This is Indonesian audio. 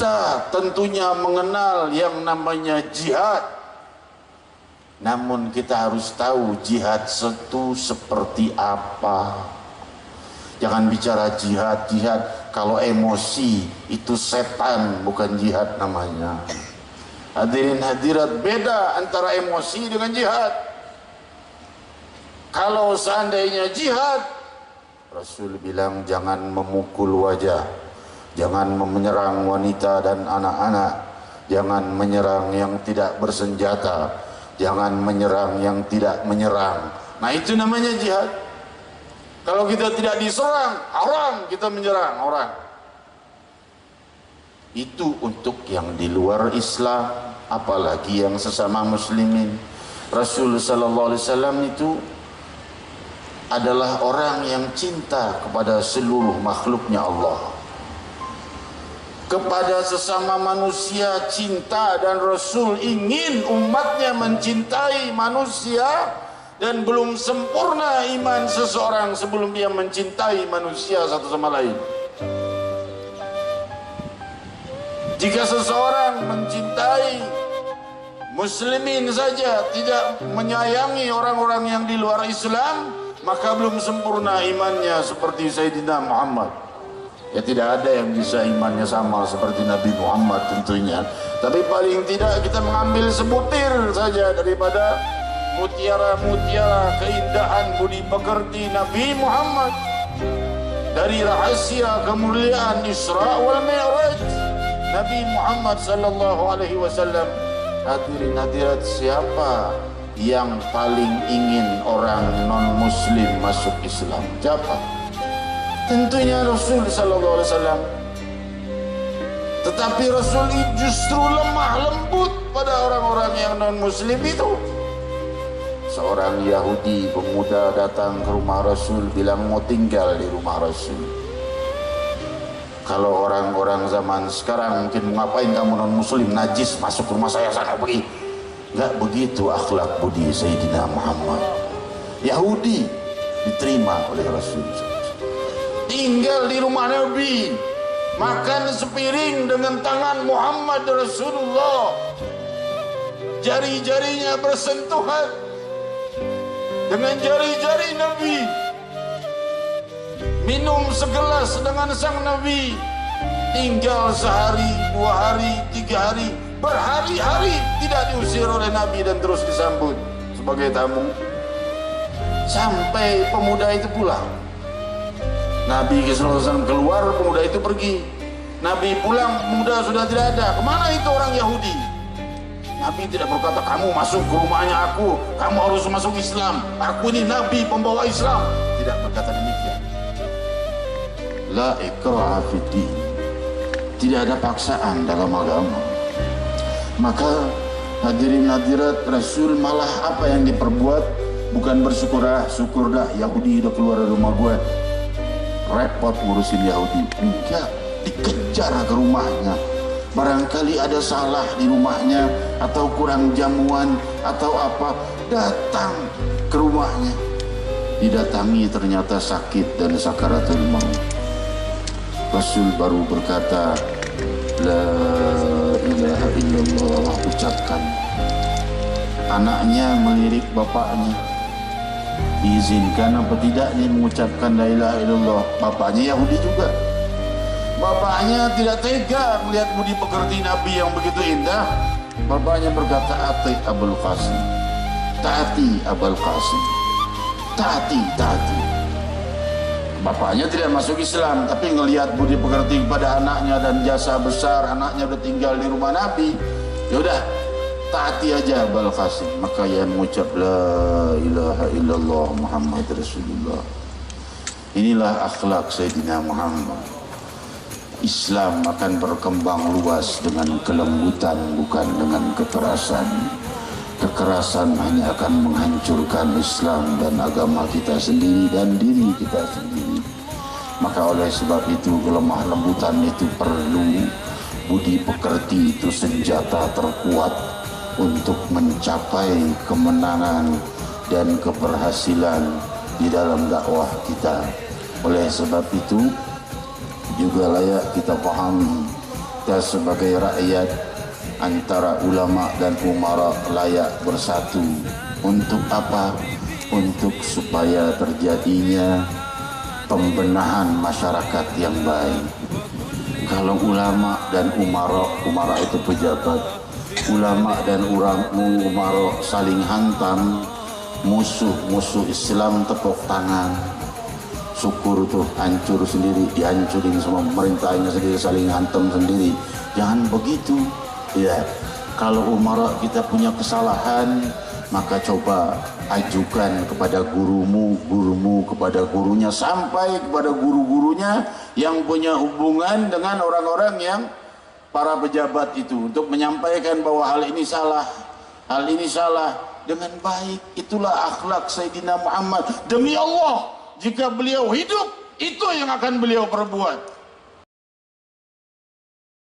Kita tentunya mengenal yang namanya jihad. Namun kita harus tahu jihad itu seperti apa. Jangan bicara jihad kalau emosi itu setan, bukan jihad namanya. Hadirin hadirat, beda antara emosi dengan jihad. Kalau seandainya jihad, Rasul bilang jangan memukul wajah, jangan menyerang wanita dan anak-anak, jangan menyerang yang tidak bersenjata, jangan menyerang yang tidak menyerang. Nah, itu namanya jihad. Kalau kita tidak diserang, haram kita menyerang orang. Itu untuk yang di luar Islam, apalagi yang sesama muslimin. Rasul sallallahu alaihi wasallam itu adalah orang yang cinta kepada seluruh makhluknya Allah. Kepada sesama manusia cinta, dan Rasul ingin umatnya mencintai manusia, dan belum sempurna iman seseorang sebelum dia mencintai manusia satu sama lain. Jika seseorang mencintai muslimin saja, tidak menyayangi orang-orang yang di luar Islam, maka belum sempurna imannya seperti Sayyidina Muhammad. Ya, tidak ada yang bisa imannya sama seperti Nabi Muhammad tentunya. Tapi paling tidak kita mengambil sebutir saja daripada mutiara-mutiara keindahan budi pekerti Nabi Muhammad, dari rahasia kemuliaan Isra wal Mi'raj Nabi Muhammad sallallahu alaihi wasallam. Hadirin hadirat, siapa yang paling ingin orang non muslim masuk Islam? Siapa? Tentunya Rasul sallallahu alaihi wasallam. Tetapi Rasul justru lemah lembut pada orang-orang yang non muslim itu. Seorang Yahudi pemuda datang ke rumah Rasul, bilang mau tinggal di rumah Rasul. Kalau orang-orang zaman sekarang mungkin, ngapain kamu non muslim, najis, masuk rumah saya sana pergi. Enggak begitu akhlak budi Sayyidina Muhammad. Yahudi diterima oleh Rasul. Tinggal di rumah Nabi, makan sepiring dengan tangan Muhammad Rasulullah, jari-jarinya bersentuhan dengan jari-jari Nabi, minum segelas dengan sang Nabi, tinggal sehari, 2 hari, 3 hari, berhari-hari tidak diusir oleh Nabi dan terus disambut sebagai tamu sampai pemuda itu pulang. Nabi SAW keluar, pemuda itu pergi. Nabi pulang, pemuda sudah tidak ada. Kemana itu orang Yahudi? Nabi tidak berkata, kamu masuk ke rumahnya aku, kamu harus masuk Islam, aku ini Nabi pembawa Islam. Tidak berkata demikian. La ikraha fiddin, tidak ada paksaan dalam agama. Maka hadirin hadirat, Rasul malah apa yang diperbuat, bukan bersyukur, syukur dah Yahudi udah keluar dari rumah gue, repot ngurusin Yahudi. Enggak, dikejar ke rumahnya. Barangkali ada salah di rumahnya, atau kurang jamuan, atau apa, datang ke rumahnya. Didatangi ternyata sakit dan sakaratul maut. Rasul baru berkata, la ilaha illallah, ucapkan. Anaknya melirik bapaknya, diizinkan apa tidaknya mengucapkan la ilaha illallah. Bapaknya Yahudi juga. Bapaknya tidak tega melihat budi pekerti Nabi yang begitu indah. Bapaknya berkata, ati Abul Qasim, taati Abul Qasim, taati. Bapaknya tidak masuk Islam, tapi ngelihat budi pekerti kepada anaknya dan jasa besar, anaknya udah tinggal di rumah Nabi, yaudah taati aja Abul Qasim. Maka ia mengucap la ilaha illallah Muhammad Rasulullah. Inilah akhlak Sayyidina Muhammad. Islam akan berkembang luas dengan kelembutan, bukan dengan kekerasan. Kekerasan hanya akan menghancurkan Islam dan agama kita sendiri dan diri kita sendiri. Maka oleh sebab itu kelemah lembutan itu perlu. Budi pekerti itu senjata terkuat untuk mencapai kemenangan dan keberhasilan di dalam dakwah kita. Oleh sebab itu juga layak kita pahami kita sebagai rakyat, antara ulama dan umara layak bersatu. Untuk apa? Untuk supaya terjadinya pembenahan masyarakat yang baik. Kalau ulama dan umara itu pejabat, ulama dan umara saling hantam, musuh Islam tepuk tangan, syukur tuh hancur sendiri, dihancurin semua pemerintahnya sendiri, saling hantam sendiri. Jangan begitu ya. Kalau umara kita punya kesalahan, maka coba ajukan kepada gurumu kepada gurunya, sampai kepada guru-gurunya yang punya hubungan dengan orang-orang yang para pejabat itu, untuk menyampaikan bahwa hal ini salah dengan baik. Itulah akhlak Sayyidina Muhammad. Demi Allah, jika beliau hidup, itu yang akan beliau perbuat.